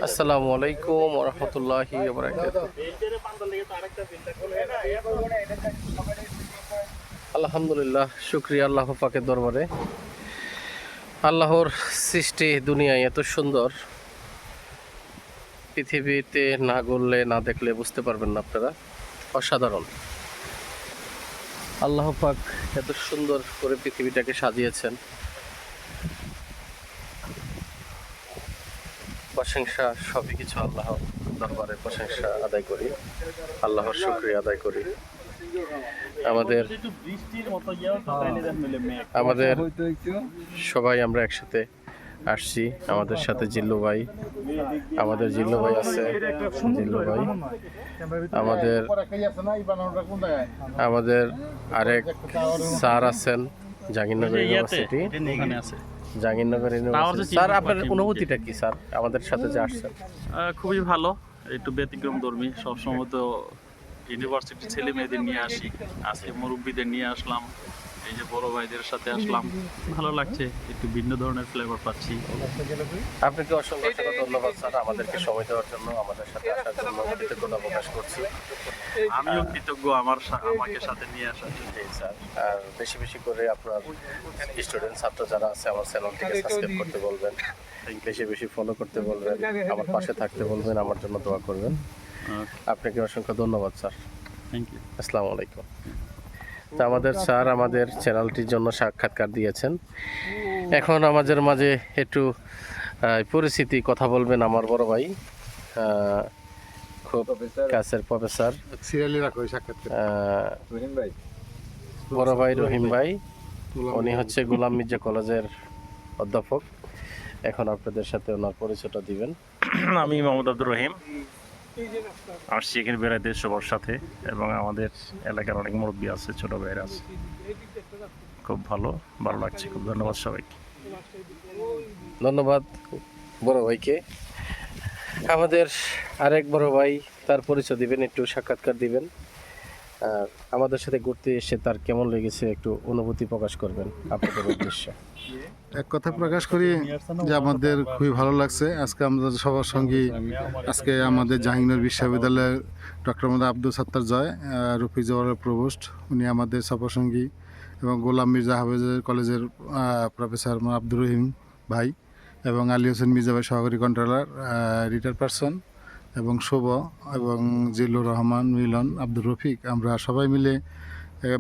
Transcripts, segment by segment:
আসসালামু আলাইকুম ওয়া রাহমাতুল্লাহি ওয়া বারাকাতুহু। আলহামদুলিল্লাহ, শুকরিয়া আল্লাহ পাকের দরবারে। আল্লাহর সৃষ্টি দুনিয়ায় এত সুন্দর, পৃথিবীতে না ঘুরলে না দেখলে বুঝতে পারবেন না আপনারা। অসাধারণ। আল্লাহ পাক এত সুন্দর করে পৃথিবীটাকে সাজিয়েছেন। প্রশংসা সবই কিছু আল্লাহর দরবারে প্রশংসা আদায় করি, আল্লাহর শুকরিয়া আদায় করি। আমাদের সবাই আমরা একসাথে আসছি। আমাদের সাথে জিল্লু ভাই আছে, জিল্লু ভাই আমাদের আরেক স্যার আছেন জাহাঙ্গীরনগর ইউনিভার্সিটি। স্যার, আপনার অনুভূতিটা কি স্যার আমাদের সাথে যে আসছেন? খুবই ভালো, একটু ব্যতিক্রম ধর্মী। সবসময় তো ইউনিভার্সিটির ছেলে মেয়েদের নিয়ে আসি, আজকে মুরব্বীদের নিয়ে আসলাম, এই যে বড় ভাইদের সাথে আসলাম, ভালো লাগছে, একটু ভিন্ন ধরনের ফ্লেভার পাচ্ছি। আপনাকে অসংখ্য ধন্যবাদ স্যার, আমাদেরকে সময় দেওয়ার জন্য, আমাদের সাথে আসার জন্য কৃতজ্ঞতা প্রকাশ করছি। আমিও কৃতজ্ঞ আমাকে সাথে নিয়ে আসার জন্য। স্যার, আর বেশি বেশি করে আপনার স্টুডেন্ট ছাত্র যারা আছে আমার চ্যানেলটিকে সাবস্ক্রাইব করতে বলবেন, বেশি বেশি ফলো করতে বলবেন, আমার পাশে থাকতে বলবেন, আমার জন্য দোয়া করবেন। আপনাকে অসংখ্য ধন্যবাদ স্যার। Thank you. আসসালামু আলাইকুম। তো আমাদের স্যার আমাদের চ্যানেলটির জন্য সাক্ষাৎকার দিয়েছেন। এখন আমাদের মাঝে একটু পরিস্থিতি কথা বলবেন আমার বড় ভাই, খুব কাছের প্রফেসর, বড় ভাই রহিম ভাই। উনি হচ্ছে গোলাম মির্জা কলেজের অধ্যাপক। এখন আপনাদের সাথে ওনার পরিচয়টা দিবেন। আমি মোহাম্মদ আব্দুর রহিম, আসছি এখানে বেড়াইতে সবার সাথে, এবং আমাদের এলাকার অনেক মুরব্বী আছে, ছোট ভাইয়ের আছে। খুব ভালো লাগছে, খুব ধন্যবাদ সবাইকে। ধন্যবাদ বড় ভাইকে। আমাদের আরেক বড় ভাই, তার পরিচয় দিবেন, একটু সাক্ষাৎকার দিবেন, আর আমাদের সাথে ঘুরতে এসে তার কেমন লেগেছে একটু অনুভূতি প্রকাশ করবেন আপনাদের উদ্দেশ্যে। এক কথা প্রকাশ করি যে আমাদের খুবই ভালো লাগছে আজকে আমাদের সবার সঙ্গী। আজকে আমাদের জাহাঙ্গীরনগর বিশ্ববিদ্যালয়ের ডক্টর মোহাম্মদ আব্দুল সাত্তার জয়, রফিক জওয়ারের প্রভোস্ট, উনি আমাদের সফরসঙ্গী, এবং গোলাম মির্জা হাফেজের কলেজের প্রফেসর আব্দুর রহিম ভাই, এবং আলী হোসেন মির্জা ভাই সহকারী কন্ট্রোলার, রিটায়ার্ড পারসন, এবং শুভ, এবং জিল্লুর রহমান, মিলন, আব্দুর রফিক। আমরা সবাই মিলে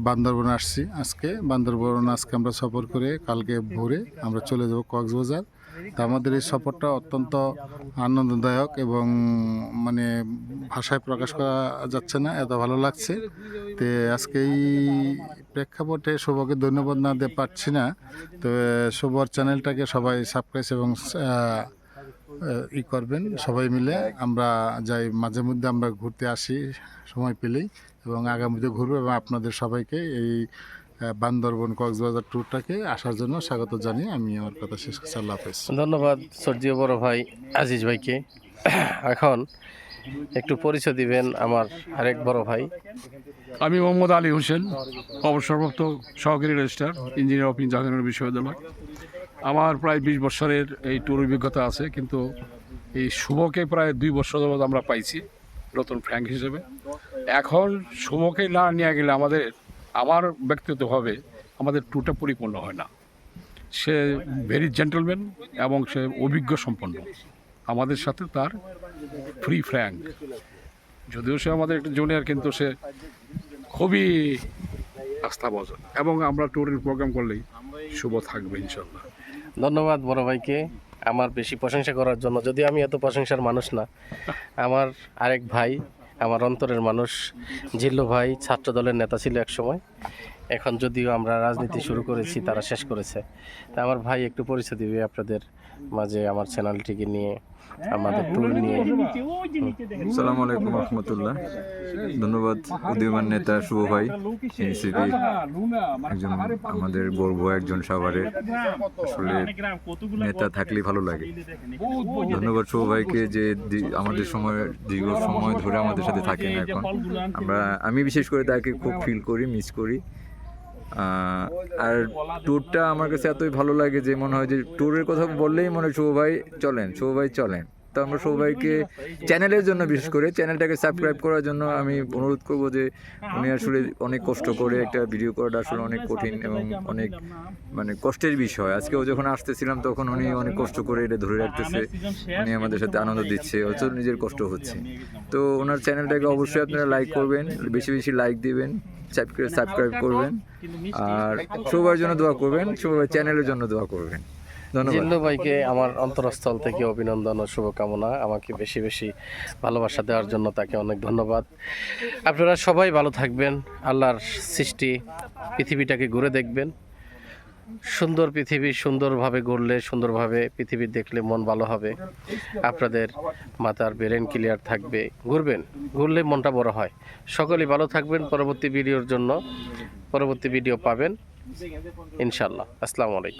বান্দরবন আসছি। আজকে আমরা সফর করে কালকে ভোরে আমরা চলে যাব কক্সবাজার। তা আমাদের এই সফরটা অত্যন্ত আনন্দদায়ক, এবং মানে ভাষায় প্রকাশ করা যাচ্ছে না, এত ভালো লাগছে। তো আজকে এই প্রেক্ষাপটে শুভকে ধন্যবাদ না দিতে পারছি না। তো শুভর চ্যানেলটাকে সবাই সাবস্ক্রাইব এবং করবেন সবাই মিলে। আমরা যাই, মাঝে মধ্যে আমরা ঘুরতে আসি সময় পেলেই, এবং আগামীতে ঘুরবো, এবং আপনাদের সবাইকে এই বান্দরবন কক্সবাজার ট্যুরটাকে আসার জন্য স্বাগত জানিয়ে আমি আমার কথা শেষ করছি। আল্লাহ হাফেজ। ধন্যবাদ সর্জিও বড় ভাই আজিজ ভাইকে। এখন একটু পরিচয় দিবেন আমার আরেক বড় ভাই। আমি মোহাম্মদ আলী হোসেন, অবসরপ্রাপ্ত সহকারী রেজিস্ট্রার, ইঞ্জিনিয়ার অফ জাহাঙ্গীরনগর বিশ্ববিদ্যালয়। আমার প্রায় 20 বছরের এই ট্যুর অভিজ্ঞতা আছে, কিন্তু এই শুভকে প্রায় 2 বছর যাবত আমরা পাইছি নতুন ফ্র্যাঙ্ক হিসেবে। এখন শুভকে না নিয়ে গেলে আমার ব্যক্তিগতভাবে আমাদের ট্যুরটা পরিপূর্ণ হয় না। সে ভেরি জেন্টলম্যান এবং সে অভিজ্ঞ সম্পন্ন। আমাদের সাথে তার ফ্রি ফ্র্যাঙ্ক, যদিও সে আমাদের একটা জুনিয়র, কিন্তু সে খুবই আস্থাভাজন, এবং আমরা ট্যুরের প্রোগ্রাম করলেই শুভ থাকবে ইনশাল্লাহ। ধন্যবাদ বড় ভাইকে আমার বেশি প্রশংসা করার জন্য, যদি আমি এত প্রশংসার মানুষ না। আমার আরেক ভাই, আমার অন্তরের মানুষ, জিল্লু ভাই ছাত্র দলের নেতা ছিল এক সময়, এখন যদিও আমরা রাজনীতি শুরু করেছি, তারা শেষ করেছে। তা আমার ভাই একটু পরিচয় দিবে আপনাদের মাঝে আমার চ্যানেলটিকে নিয়ে, আমাদের ট্যুর নিয়ে। আসসালামু আলাইকুম রহমতুল্লাহ। ধন্যবাদ উদীয়মান নেতা শুভ ভাই, এনসিপি একজন আমাদের গর্ব, একজন সাভারের। আসলে নেতা থাকলে ভালো লাগে। ধন্যবাদ শুভ ভাইকে যে আমাদের দীর্ঘ সময় ধরে আমাদের সাথে থাকেন। এখন আমি বিশেষ করে তাকে খুব ফিল করি, মিস করি। আর ট্যুরটা আমার কাছে এতই ভালো লাগে যে মনে হয় যে ট্যুরের কথা বললেই মনে হয় শুভ ভাই চলেন। তো আমরা সবাইকে চ্যানেলের জন্য, বিশেষ করে চ্যানেলটাকে সাবস্ক্রাইব করার জন্য আমি অনুরোধ করব যে উনি আসলে অনেক কষ্ট করে একটা ভিডিও করাটা আসলে অনেক কঠিন এবং অনেক মানে কষ্টের বিষয়। আজকেও যখন আসতেছিলাম তখন উনি অনেক কষ্ট করে এটা ধরে রাখতেছে, উনি আমাদের সাথে আনন্দ দিচ্ছে, অথচ নিজের কষ্ট হচ্ছে। তো ওনার চ্যানেলটাকে অবশ্যই আপনারা লাইক করবেন, বেশি বেশি লাইক দিবেন, সাবস্ক্রাইব করবেন, আর সবার জন্য দোয়া করবেন, সবার চ্যানেলের জন্য দোয়া করবেন। ধন্যবাদ। জিল্লু ভাইকে আমার অন্তরস্থল থেকে অভিনন্দন ও শুভকামনা। আমাকে বেশি বেশি ভালোবাসা দেওয়ার জন্য তাকে অনেক ধন্যবাদ। আপনারা সবাই ভালো থাকবেন। আল্লাহর সৃষ্টি পৃথিবীটাকে ঘুরে দেখবেন। সুন্দর পৃথিবী সুন্দরভাবে গড়লে, সুন্দরভাবে পৃথিবী দেখলে মন ভালো হবে। আপনাদের মাথার ব্রেন ক্লিয়ার থাকবে, ঘুরলে মনটা বড় হয়। সকলেই ভালো থাকবেন। পরবর্তী ভিডিও পাবেন ইনশাল্লাহ। আসসালামু আলাইকুম।